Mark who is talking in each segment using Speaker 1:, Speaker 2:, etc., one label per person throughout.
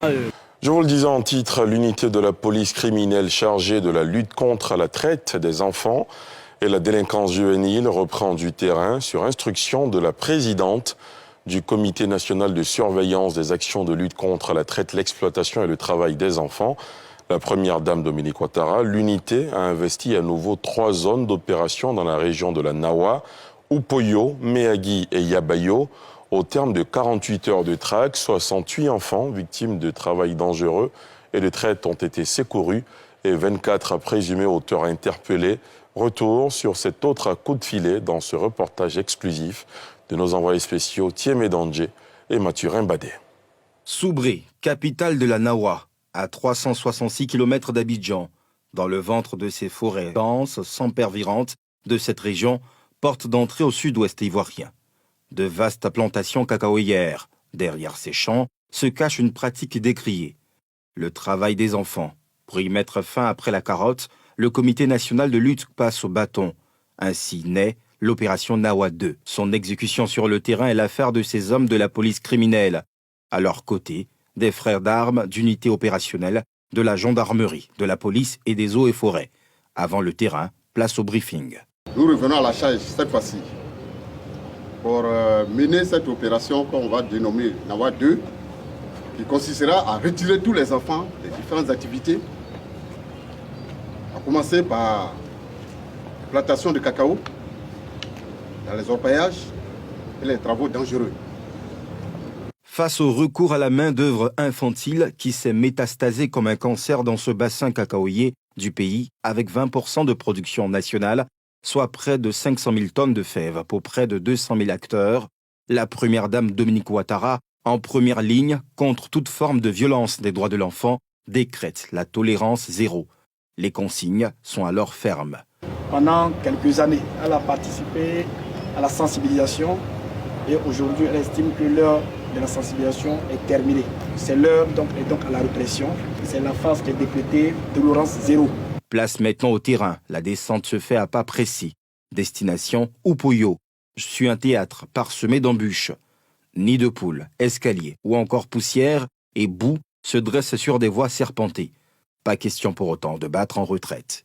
Speaker 1: Je vous le disais en titre, l'unité de la police criminelle chargée de la lutte contre la traite des enfants et la délinquance juvénile reprend du terrain sur instruction de la présidente du Comité national de surveillance des actions de lutte contre la traite, l'exploitation et le travail des enfants. La première dame Dominique Ouattara, l'unité a investi à nouveau 3 zones d'opération dans la région de la Nawa, Upoyo, Méagui et Yabayo. Au terme de 48 heures de traque, 68 enfants victimes de travail dangereux et de traite ont été secourus et 24 présumés auteurs interpellés. Retour sur cet autre coup de filet dans ce reportage exclusif de nos envoyés spéciaux Thiemé Dandje et Mathurin Badé.
Speaker 2: Soubré, capitale de la Nawa, à 366 km d'Abidjan, dans le ventre de ces forêts denses, sempervirantes de cette région, porte d'entrée au sud-ouest ivoirien. De vastes plantations cacaoyères. Derrière ces champs se cache une pratique décriée. Le travail des enfants. Pour y mettre fin après la carotte, le Comité national de lutte passe au bâton. Ainsi naît l'opération Nawa 2. Son exécution sur le terrain est l'affaire de ces hommes de la police criminelle. À leur côté, des frères d'armes d'unités opérationnelles, de la gendarmerie, de la police et des eaux et forêts. Avant le terrain, place au briefing.
Speaker 3: Nous revenons à la charge cette fois-ci pour mener cette opération qu'on va dénommer Nawa 2, qui consistera à retirer tous les enfants des différentes activités, à commencer par la plantation de cacao, dans les orpaillages et les travaux dangereux.
Speaker 2: Face au recours à la main-d'œuvre infantile qui s'est métastasé comme un cancer dans ce bassin cacaoyer du pays, avec 20% de production nationale, soit près de 500 000 tonnes de fèves pour près de 200 000 acteurs, la première dame Dominique Ouattara, en première ligne contre toute forme de violence des droits de l'enfant, décrète la tolérance zéro. Les consignes sont alors fermes.
Speaker 4: Pendant quelques années, elle a participé à la sensibilisation et aujourd'hui, elle estime que l'heure de la sensibilisation est terminée. C'est l'heure donc à la répression. C'est la phase qui est décrétée tolérance zéro.
Speaker 2: Place maintenant au terrain, la descente se fait à pas précis. Destination Upoyo, sur un théâtre parsemé d'embûches. Nids de poules, escaliers ou encore poussière et boue se dressent sur des voies serpentées. Pas question pour autant de battre en retraite.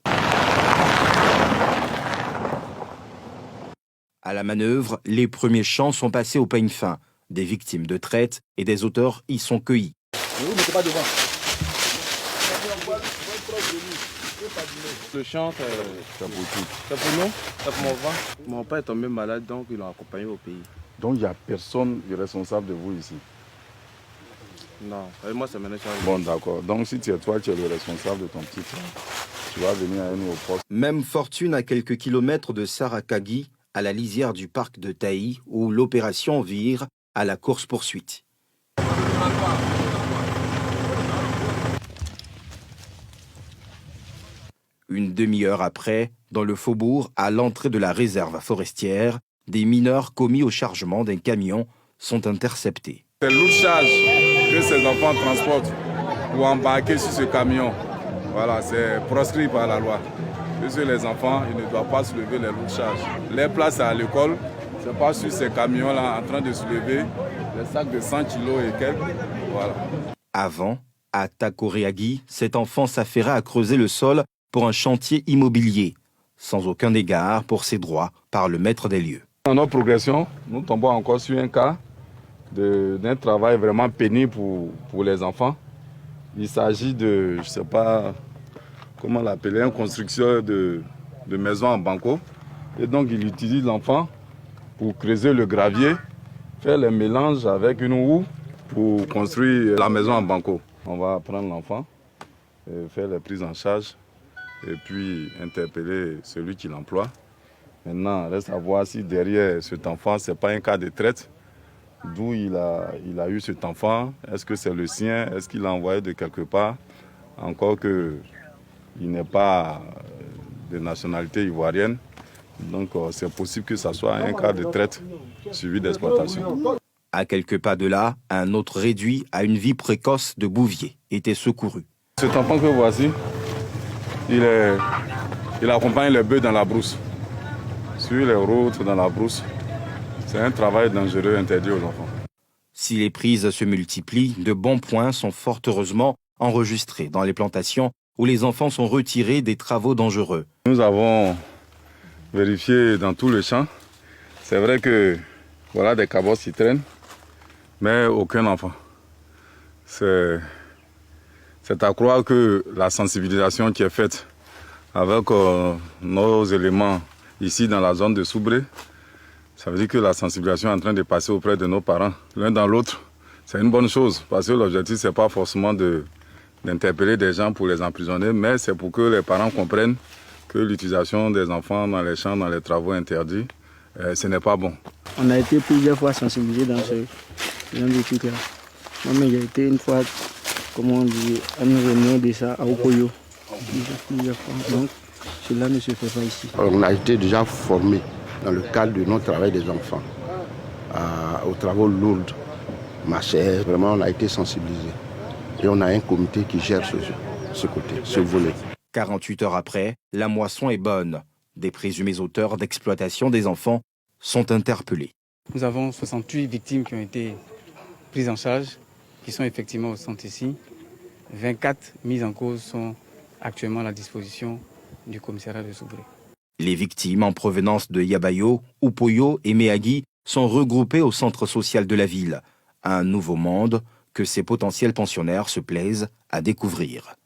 Speaker 2: À la manœuvre, les premiers champs sont passés au peigne fin. Des victimes de traite et des auteurs y sont cueillis.
Speaker 4: Ne vous mettez pas devant.
Speaker 5: Le chant, c'est pour nous, c'est pour mon frère. Mon père est tombé malade, donc ils l'ont accompagné au pays.
Speaker 6: Donc il n'y a personne de responsable de vous ici?
Speaker 5: Non, et moi c'est maintenant.
Speaker 6: Bon d'accord, donc si tu es toi, tu es le responsable de ton petit frère, tu vas venir à nous au poste.
Speaker 2: Même fortune à quelques kilomètres de Sarakagi, à la lisière du parc de Taï, où l'opération vire à la course-poursuite. Une demi-heure après, dans le faubourg, à l'entrée de la réserve forestière, des mineurs commis au chargement d'un camion sont interceptés.
Speaker 7: C'est lourd charge que ces enfants transportent pour embarquer sur ce camion. Voilà, c'est proscrit par la loi. Puisque les enfants, ils ne doivent pas soulever les lourdes charges. Les places à l'école, c'est pas sur ces camions-là en train de soulever les sacs de 100 kilos et quelques. Voilà.
Speaker 2: Avant, à Takoreagi, cet enfant s'affairait à creuser le sol pour un chantier immobilier, sans aucun égard pour ses droits par le maître des lieux.
Speaker 6: Dans notre progression, nous tombons encore sur un cas d'un travail vraiment pénible pour les enfants. Il s'agit de, je ne sais pas comment l'appeler, un constructeur de maisons en banco. Et donc il utilise l'enfant pour creuser le gravier, faire les mélanges avec une houe pour construire la maison en banco. On va prendre l'enfant, faire les prises en charge et puis interpeller celui qui l'emploie. Maintenant, reste à voir si derrière cet enfant, ce n'est pas un cas de traite. D'où il a eu cet enfant. Est-ce que c'est le sien? Est-ce qu'il l'a envoyé de quelque part? Encore qu'il n'est pas de nationalité ivoirienne. Donc c'est possible que ce soit un cas de traite suivi d'exploitation.
Speaker 2: À quelques pas de là, un autre réduit à une vie précoce de Bouvier était secouru.
Speaker 6: Cet enfant que voici, il accompagne les bœufs dans la brousse. Sur les routes, dans la brousse. C'est un travail dangereux interdit aux enfants.
Speaker 2: Si les prises se multiplient, de bons points sont fort heureusement enregistrés dans les plantations où les enfants sont retirés des travaux dangereux.
Speaker 6: Nous avons vérifié dans tous les champs. C'est vrai que voilà, des cabosses y traînent, mais aucun enfant. C'est à croire que la sensibilisation qui est faite avec nos éléments ici dans la zone de Soubré, ça veut dire que la sensibilisation est en train de passer auprès de nos parents. L'un dans l'autre, c'est une bonne chose, parce que l'objectif, ce n'est pas forcément d'interpeller des gens pour les emprisonner, mais c'est pour que les parents comprennent que l'utilisation des enfants dans les champs, dans les travaux interdits, ce n'est pas bon.
Speaker 8: On a été plusieurs fois sensibilisés dans ce genre de trucs-là. Moi-même, j'ai été une fois, comment on dit, à une réunion de ça à Opoyo. Plusieurs fois. Donc, cela ne se fait pas ici.
Speaker 9: On a été déjà formés dans le cadre de notre travail des enfants, aux travaux lourds, machères. Vraiment, on a été sensibilisés. Et on a un comité qui gère ce côté, ce volet.
Speaker 2: 48 heures après, la moisson est bonne. Des présumés auteurs d'exploitation des enfants sont interpellés.
Speaker 10: Nous avons 68 victimes qui ont été prises en charge, qui sont effectivement au centre ici. 24 mises en cause sont actuellement à la disposition du commissariat de Soubré.
Speaker 2: Les victimes en provenance de Yabayo, Upoyo et Méagui sont regroupées au centre social de la ville. Un nouveau monde que ces potentiels pensionnaires se plaisent à découvrir.